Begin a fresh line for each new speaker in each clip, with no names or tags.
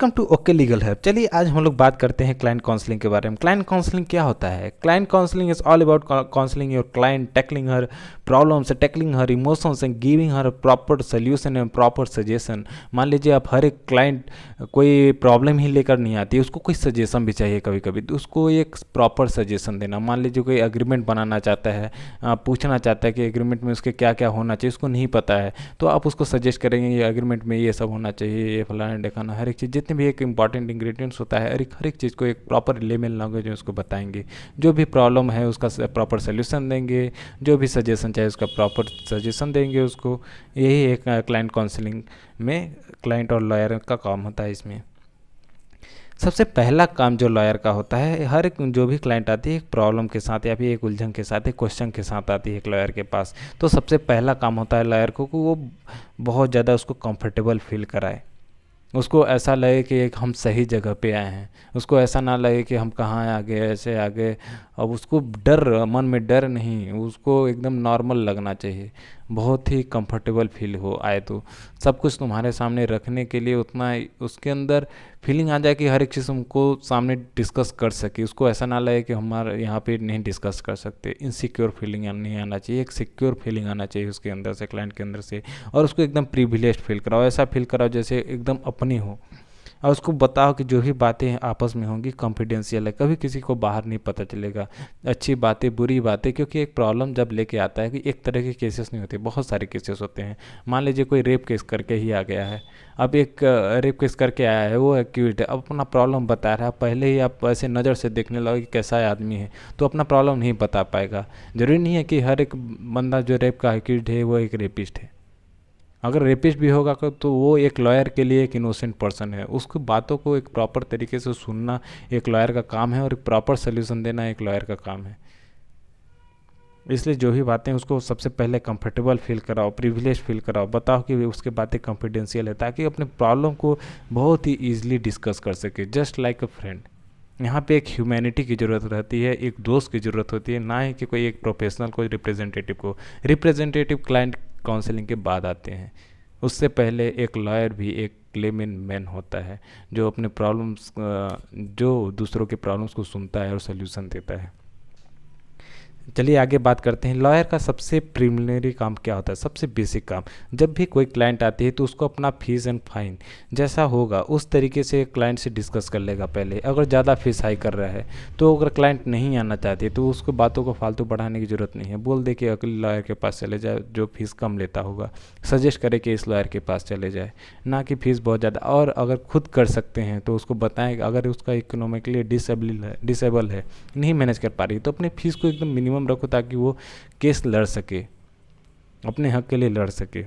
Welcome to okay legal help. चलिए आज हम लोग बात करते हैं क्लाइंट काउंसलिंग के बारे में। क्लाइंट काउंसलिंग क्या होता है? Client counselling is all about counselling your client, tackling her problems, tackling her emotions and giving her proper solution and proper suggestion. मान लीजिए आप हर एक क्लाइंट कोई प्रॉब्लम ही लेकर नहीं आती है, उसको कोई सजेशन भी चाहिए कभी कभी, तो उसको एक प्रॉपर सजेशन देना। मान लीजिए कोई एग्रीमेंट बनाना चाहता है, पूछना चाहता है कि एग्रीमेंट में उसके क्या क्या होना चाहिए, उसको नहीं पता है, तो आप उसको सजेस्ट करेंगे ये एग्रीमेंट में ये सब होना चाहिए, ये फलाना ढिकाना, हर एक चीज़ जितने भी एक इंपॉर्टेंट इंग्रेडिएंट्स होता है, हर एक चीज़ को एक प्रॉपर लेमन लैंग्वेज में उसको बताएंगे। जो भी प्रॉब्लम है उसका प्रॉपर सोल्यूशन देंगे, जो भी सजेशन चाहिए उसका प्रॉपर सजेशन देंगे उसको। यही एक क्लाइंट काउंसलिंग में क्लाइंट और लॉयर का काम होता है। इसमें सबसे पहला काम जो लॉयर का होता है, हर एक जो भी क्लाइंट आती है एक प्रॉब्लम के साथ या फिर एक उलझन के साथ, एक क्वेश्चन के साथ आती है एक लॉयर के पास, तो सबसे पहला काम होता है लॉयर को कि वो बहुत ज़्यादा उसको कंफर्टेबल फील कराए, उसको ऐसा लगे कि एक हम सही जगह पे आए हैं, उसको ऐसा ना लगे कि हम कहाँ आ गए, ऐसे आ गए। अब उसको डर, मन में डर नहीं, उसको एकदम नॉर्मल लगना चाहिए, बहुत ही कंफर्टेबल फील हो आए। तो सब कुछ तुम्हारे सामने रखने के लिए उतना उसके अंदर फीलिंग आ जाए कि हर एक चीज़ हमको सामने डिस्कस कर सके, उसको ऐसा ना लगे कि हमारे यहाँ पे नहीं डिस्कस कर सकते। इनसिक्योर फीलिंग नहीं आना चाहिए, एक सिक्योर फीलिंग आना चाहिए उसके अंदर से, क्लाइंट के अंदर से। और उसको एकदम प्रिविलेज्ड फील कराओ, ऐसा फील कराओ जैसे एकदम अपनी हो। और उसको बताओ कि जो भी बातें आपस में होंगी कॉन्फिडेंशियल है, कभी किसी को बाहर नहीं पता चलेगा, अच्छी बातें बुरी बातें। क्योंकि एक प्रॉब्लम जब लेके आता है कि एक तरह के केसेस नहीं होते, बहुत सारे केसेस होते हैं। मान लीजिए कोई रेप केस करके ही आ गया है, अब एक रेप केस करके आया है, वो एक्यूट है, अब अपना प्रॉब्लम बता रहा है, पहले ही आप ऐसे नज़र से देखने लगे कि कैसा आदमी है, तो अपना प्रॉब्लम नहीं बता पाएगा। ज़रूरी नहीं है कि हर एक बंदा जो रेप का एक्यूट है वो एक रेपिस्ट है। अगर रेपिस्ट भी होगा तो वो एक लॉयर के लिए एक इनोसेंट पर्सन है, उसकी बातों को एक प्रॉपर तरीके से सुनना एक लॉयर का काम है, और एक प्रॉपर सोल्यूशन देना एक लॉयर का काम है। इसलिए जो भी बातें उसको सबसे पहले कंफर्टेबल फील कराओ, प्रिविलेज फील कराओ, बताओ कि उसके बातें कॉन्फिडेंशियल है, ताकि अपने प्रॉब्लम को बहुत ही ईजिली डिस्कस कर सके, जस्ट लाइक अ फ्रेंड। यहाँ पे एक ह्यूमैनिटी की ज़रूरत रहती है, एक दोस्त की ज़रूरत होती है, ना ही कि कोई एक प्रोफेशनल कोई रिप्रेजेंटेटिव को। रिप्रेजेंटेटिव क्लाइंट काउंसलिंग के बाद आते हैं, उससे पहले एक लॉयर भी एक लेमैन मैन होता है, जो अपने प्रॉब्लम्स, जो दूसरों के प्रॉब्लम्स को सुनता है और सोल्यूशन देता है। चलिए आगे बात करते हैं, लॉयर का सबसे प्रिलिमिनरी काम क्या होता है, सबसे बेसिक काम। जब भी कोई क्लाइंट आती है तो उसको अपना फीस एंड फाइन जैसा होगा उस तरीके से क्लाइंट से डिस्कस कर लेगा पहले। अगर ज़्यादा फीस हाई कर रहा है तो अगर क्लाइंट नहीं आना चाहती है तो उसको बातों को फालतू बढ़ाने की ज़रूरत नहीं है, बोल दे कि अगले लॉयर के पास चले जाए जो फीस कम लेता होगा, सजेस्ट करे कि इस लॉयर के पास चले जाए, ना कि फ़ीस बहुत ज़्यादा। और अगर खुद कर सकते हैं तो उसको बताएं, अगर उसका इकोनॉमिकली डिसेबल है, नहीं मैनेज कर पा रही तो अपने फीस को एकदम मिनिमम रखो, ताकि वो केस लड़ सके, अपने हक के लिए लड़ सके।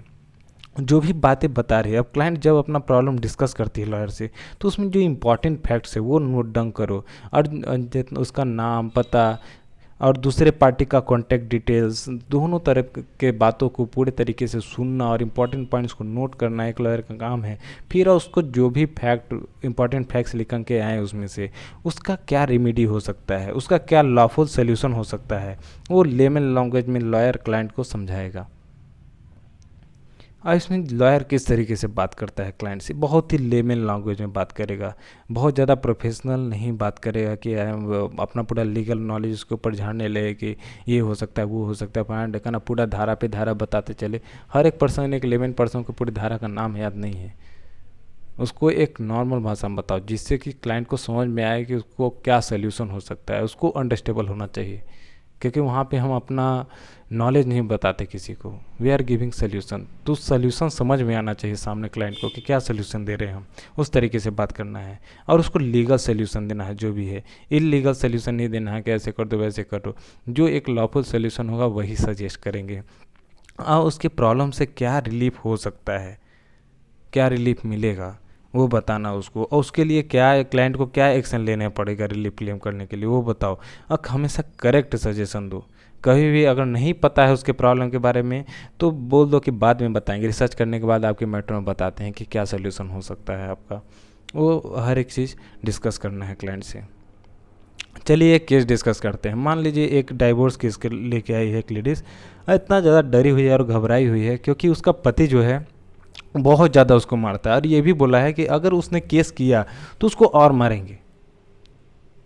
जो भी बातें बता रही है, अब क्लाइंट जब अपना प्रॉब्लम डिस्कस करती है लॉयर से, तो उसमें जो इंपॉर्टेंट फैक्ट्स है वो नोट डाउन करो, और उसका नाम, पता और दूसरे पार्टी का कॉन्टैक्ट डिटेल्स, दोनों तरह के बातों को पूरे तरीके से सुनना और इम्पॉर्टेंट पॉइंट्स को नोट करना एक लॉयर का काम है। फिर उसको जो भी इम्पॉर्टेंट फैक्ट्स लिख के आए उसमें से उसका क्या रेमेडी हो सकता है, उसका क्या लॉफुल सोल्यूशन हो सकता है, वो लेमन लैंग्वेज में लॉयर क्लाइंट को समझाएगा। और इसमें लॉयर किस तरीके से बात करता है क्लाइंट से, बहुत ही लेमन लैंग्वेज में बात करेगा, बहुत ज़्यादा प्रोफेशनल नहीं बात करेगा कि अपना पूरा लीगल नॉलेज उसके ऊपर झाड़ने लगे कि ये हो सकता है वो हो सकता है, पॉइंट देखना पूरा धारा पे धारा बताते चले। हर एक पर्सन, एक लेमन पर्सन को पूरी धारा का नाम याद नहीं है, उसको एक नॉर्मल भाषा में बताओ जिससे कि क्लाइंट को समझ में आए कि उसको क्या सोल्यूशन हो सकता है, उसको अंडरस्टेबल होना चाहिए। क्योंकि वहाँ पे हम अपना नॉलेज नहीं बताते किसी को, वी आर गिविंग सोल्यूशन, तो सोल्यूशन समझ में आना चाहिए सामने क्लाइंट को कि क्या सोल्यूशन दे रहे हैं हम, उस तरीके से बात करना है। और उसको लीगल सोल्यूशन देना है, जो भी है इलीगल सोल्यूशन नहीं देना है कि ऐसे कर दो वैसे कर दो, जो एक लॉफुल सोल्यूशन होगा वही सजेस्ट करेंगे। और उसके प्रॉब्लम से क्या रिलीफ हो सकता है, क्या रिलीफ मिलेगा वो बताना उसको, और उसके लिए क्या क्लाइंट को क्या एक्शन लेना पड़ेगा रिलीफ क्लेम करने के लिए वो बताओ। और हमेशा करेक्ट सजेशन दो, कभी भी अगर नहीं पता है उसके प्रॉब्लम के बारे में तो बोल दो कि बाद में बताएंगे, रिसर्च करने के बाद आपके मैटर में बताते हैं कि क्या सोल्यूशन हो सकता है आपका। वो हर एक चीज़ डिस्कस करना है क्लाइंट से। चलिए एक केस डिस्कस करते हैं। मान लीजिए एक डाइवोर्स केस लेके आई है एक लेडीज़, इतना ज़्यादा डरी हुई है और घबराई हुई है क्योंकि उसका पति जो है बहुत ज़्यादा उसको मारता है, और ये भी बोला है कि अगर उसने केस किया तो उसको और मारेंगे।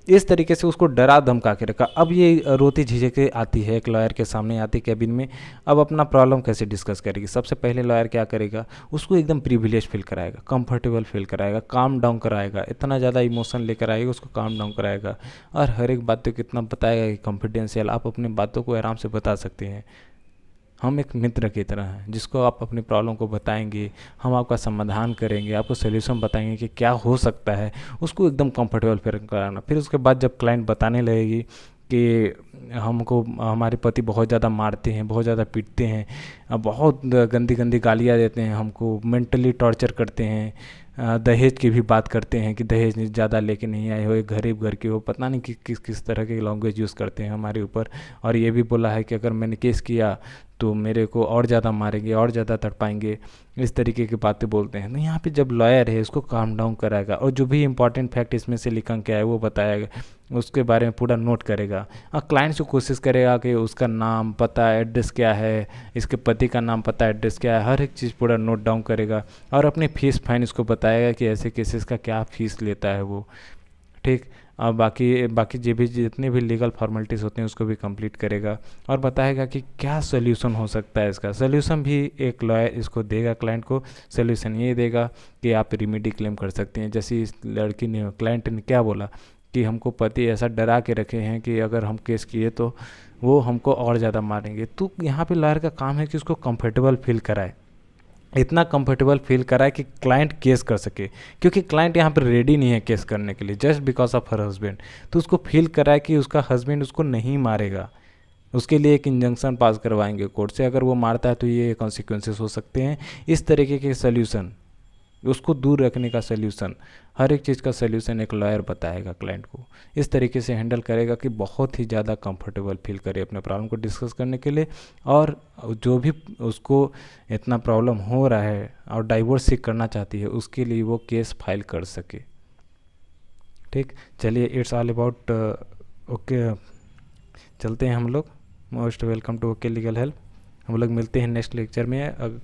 इस तरीके से उसको डरा धमका के रखा। अब ये रोती झिझक आती है, एक लॉयर के सामने आती कैबिन में। अब अपना प्रॉब्लम कैसे डिस्कस करेगी? सबसे पहले लॉयर क्या करेगा, उसको एकदम प्रिविलेज फील कराएगा, कंफर्टेबल फील कराएगा, काम डाउन कराएगा, इतना ज़्यादा इमोशन लेकर आएगा, उसको काम डाउन कराएगा, और हर एक बात को कितना बताएगा कि कॉन्फिडेंशियल, आप अपनी बातों को आराम से बता सकते हैं, हम एक मित्र की तरह हैं जिसको आप अपनी प्रॉब्लम को बताएंगे, हम आपका समाधान करेंगे, आपको सोल्यूशन बताएंगे कि क्या हो सकता है, उसको एकदम कंफर्टेबल फील कराना। फिर उसके बाद जब क्लाइंट बताने लगेगी कि हमको हमारे पति बहुत ज़्यादा मारते हैं, बहुत ज़्यादा पीटते हैं, बहुत गंदी गंदी गालियाँ देते हैं, हमको मेंटली टॉर्चर करते हैं, दहेज की भी बात करते हैं कि दहेज ज़्यादा लेके नहीं आए हो, एक गरीब घर के हो, पता नहीं कि किस किस तरह के लैंग्वेज यूज़ करते हैं हमारे ऊपर। और ये भी बोला है कि अगर मैंने केस किया तो मेरे को और ज़्यादा मारेंगे, और ज़्यादा तड़पाएंगे, इस तरीके की बातें बोलते हैं। तो यहाँ पे जब लॉयर है उसको काम डाउन कराएगा, और जो भी इंपॉर्टेंट फैक्ट इसमें से लिखा क्या है वो बताएगा, उसके बारे में पूरा नोट करेगा। और क्लाइंट से कोशिश करेगा कि उसका नाम, पता, एड्रेस क्या है, इसके पति का नाम, पता, एड्रेस क्या है, हर एक चीज़ पूरा नोट डाउन करेगा, और अपनी फीस फाइन उसको बताएगा कि ऐसे केसेस का क्या फीस लेता है वो। ठीक। और बाकी बाकी जो भी जितने भी लीगल फॉर्मेलिटीज़ होते हैं उसको भी कंप्लीट करेगा, और बताएगा कि क्या सोल्यूशन हो सकता है। इसका सोल्यूशन भी एक लॉयर इसको देगा, क्लाइंट को सोल्यूशन ये देगा कि आप रेमेडी क्लेम कर सकते हैं। जैसे इस लड़की ने, क्लाइंट ने क्या बोला कि हमको पति ऐसा डरा के रखे हैं कि अगर हम केस किए तो वो हमको और ज़्यादा मारेंगे। तो यहाँ पे लॉयर का काम है कि उसको कंफर्टेबल फील कराए, इतना कंफर्टेबल फील कराए कि क्लाइंट केस कर सके, क्योंकि क्लाइंट यहाँ पर रेडी नहीं है केस करने के लिए, just because of her husband. तो उसको फील कराए कि उसका हस्बैंड उसको नहीं मारेगा, उसके लिए एक इंजंक्शन पास करवाएंगे कोर्ट से, अगर वो मारता है तो ये कॉन्सिक्वेंसेस हो सकते हैं। इस तरीके के सोल्यूशन, उसको दूर रखने का सोल्यूशन, हर एक चीज़ का सोल्यूशन एक लॉयर बताएगा क्लाइंट को। इस तरीके से हैंडल करेगा कि बहुत ही ज़्यादा कंफर्टेबल फील करे अपने प्रॉब्लम को डिस्कस करने के लिए, और जो भी उसको इतना प्रॉब्लम हो रहा है और डाइवोर्स सीख करना चाहती है उसके लिए वो केस फाइल कर सके। ठीक, चलिए, इट्स ऑल अबाउट ओके, चलते हैं हम लोग। Most welcome to okay legal help. हम लोग मिलते हैं नेक्स्ट लेक्चर में।